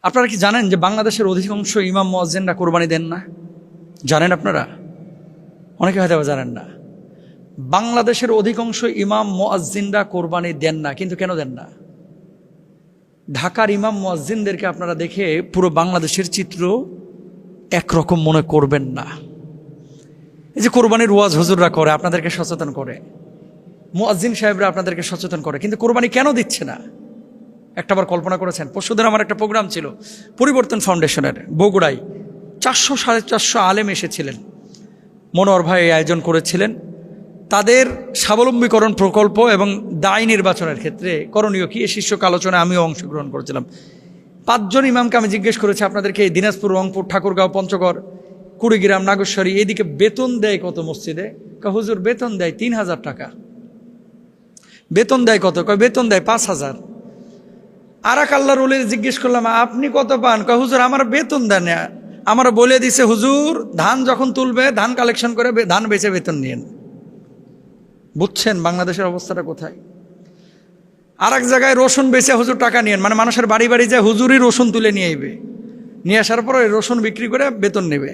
আপনারা কি জানেন যে বাংলাদেশের অধিকাংশ ইমাম মুয়াজ্জিনরা কোরবানি দেন না? জানেন আপনারা? অনেকে হয়তো জানেন না। বাংলাদেশের অধিকাংশ ইমাম মুয়াজ্জিনরা কোরবানি দেন না। কিন্তু কেন দেন না? ঢাকার ইমাম মুয়াজ্জিনদেরকে আপনারা দেখে পুরো বাংলাদেশের চিত্র একরকম মনে করবেন না। এই যে কোরবানির ওয়াজ হুজুররা করে, আপনাদেরকে সচেতন করে, মুয়াজ্জিন সাহেবরা আপনাদেরকে সচেতন করে, কিন্তু কোরবানি কেন দিচ্ছে না? একটাবার কল্পনা করেছেন? পরশুদিন আমার একটা প্রোগ্রাম ছিল পরিবর্তন ফাউন্ডেশনের বগুড়ায়, 400-450 আলেম এসেছিলেন। মনোহর ভাই আয়োজন করেছিলেন। তাদের স্বাবলম্বীকরণ প্রকল্প এবং দায় নির্বাচনের ক্ষেত্রে করণীয় কি, এই শীর্ষক আলোচনায় আমিও অংশগ্রহণ করেছিলাম। 5 জন ইমামকে আমি জিজ্ঞেস করেছি, আপনাদেরকে এই দিনাজপুর, রংপুর, ঠাকুরগাঁও, পঞ্চগড়, কুড়িগ্রাম, নাগেশ্বরী এদিকে বেতন দেয় কত মসজিদে? হুজুর বেতন দেয় 3000 টাকা। বেতন দেয় কত? বেতন দেয় 5000। আর এক আল্লাহর ওলির জিজ্ঞেস করলাম, আপনি কত পান? হুজুর আমার বেতন দেন না, আমার বলে দিছে হুজুর ধান যখন তুলবে ধান কালেকশন করে ধান বেচে বেতন নিয়েন। বুঝছেন বাংলাদেশের অবস্থাটা কোথায়? আর এক জায়গায় রসুন বেচে হুজুর টাকা নিয়েন, মানে মানুষের বাড়ি বাড়ি যায় হুজুরই রসুন তুলে নিয়ে আইবে, নিয়ে আসার পর ওই রসুন বিক্রি করে বেতন নেবে।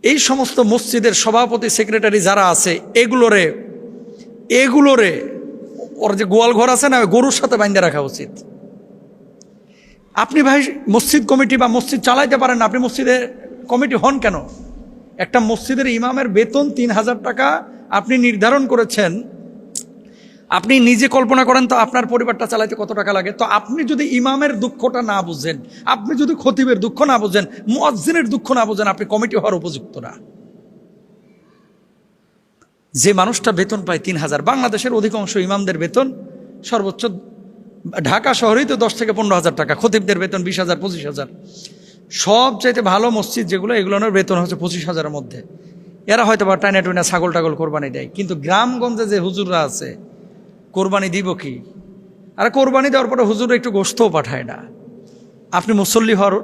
এই সমস্ত মসজিদের সভাপতি, সেক্রেটারি যারা আছে, এগুলোরে ওর যে গোয়াল ঘর আছে না, গরুর সাথে বাইন্ধে রাখা উচিত। আপনি ভাই মসজিদ কমিটি বা মসজিদ চালাইতে পারেন না, আপনি মসজিদের কমিটি হন কেন? একটা মসজিদের ইমামের বেতন 3000 টাকা আপনি নির্ধারণ করেছেন। আপনি নিজে কল্পনা করেন তো আপনার পরিবারটা চালাইতে কত টাকা লাগে। তো আপনি যদি ইমামের দুঃখটা না বুঝেন, আপনি যদি খতিবের দুঃখ না বুঝেন, মুয়াজ্জিনের দুঃখ না বুঝেন, আপনি কমিটি হওয়ার উপযুক্ত না। যে মানুষটা বেতন পায় 3000, বাংলাদেশের অধিকাংশ ইমামদের বেতন সর্বোচ্চ ঢাকা শহরেই তো 10 থেকে 15,000 টাকা, খতিবদের বেতন 20,000, 25,000। সবচাইতে ভালো মসজিদ যেগুলো, এগুলোর বেতন হচ্ছে 25,000-এর মধ্যে। এরা হয়তো বা টাইনা টুইনা ছাগল টাগল কোরবানি দেয়, কিন্তু গ্রামগঞ্জে যে হুজুররা আছে কোরবানি দিব কি? আর কোরবানি দেওয়ার পরে হুজুর একটু গোশতও পাঠায় না। আপনি মুসল্লি হওয়ার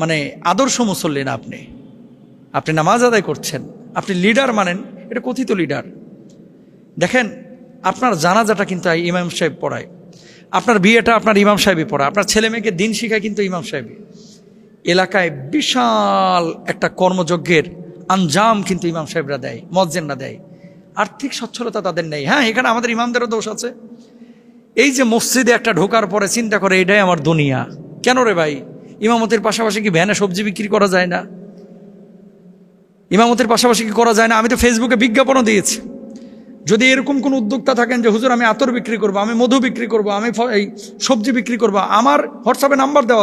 মানে আদর্শ মুসল্লি না। আপনি নামাজ আদায় করছেন, আপনি লিডার মানেন, এটা কথিত লিডার। দেখেন, আপনার জানাজাটা কিন্তু ইমাম সাহেব পড়ায়, আপনার বিয়েটা আপনার ইমাম সাহেবই পড়ায়, আপনার ছেলে মেয়েকে দিন শিখায় কিন্তু ইমাম সাহেবই। এলাকায় বিশাল একটা কর্মযজ্ঞের আঞ্জাম কিন্তু ইমাম সাহেবরা দেয়, মুয়াজ্জিনরা দেয়। আর্থিক সচ্ছলতা তাদের নেই। হ্যাঁ, এখানে আমাদের ইমামদেরও দোষ আছে। এই যে মসজিদে একটা ঢোকার পরে চিন্তা করে এটাই আমার দুনিয়া। কেন রে ভাই? ইমামতের পাশাপাশি কি ভ্যানে সবজি বিক্রি করা যায় না? ইমামতের পাশাপাশি কি করা যায় না? আমি তো ফেসবুকে বিজ্ঞাপনও দিয়েছি, যদি এরকম কোন উদ্যোক্তা থাকেন যে হুজুর আমি আতর বিক্রি করবো, আমি মধু বিক্রি করবো, আমি এই সবজি বিক্রি করবো, আমার হোয়াটসঅ্যাপে নাম্বার দেওয়া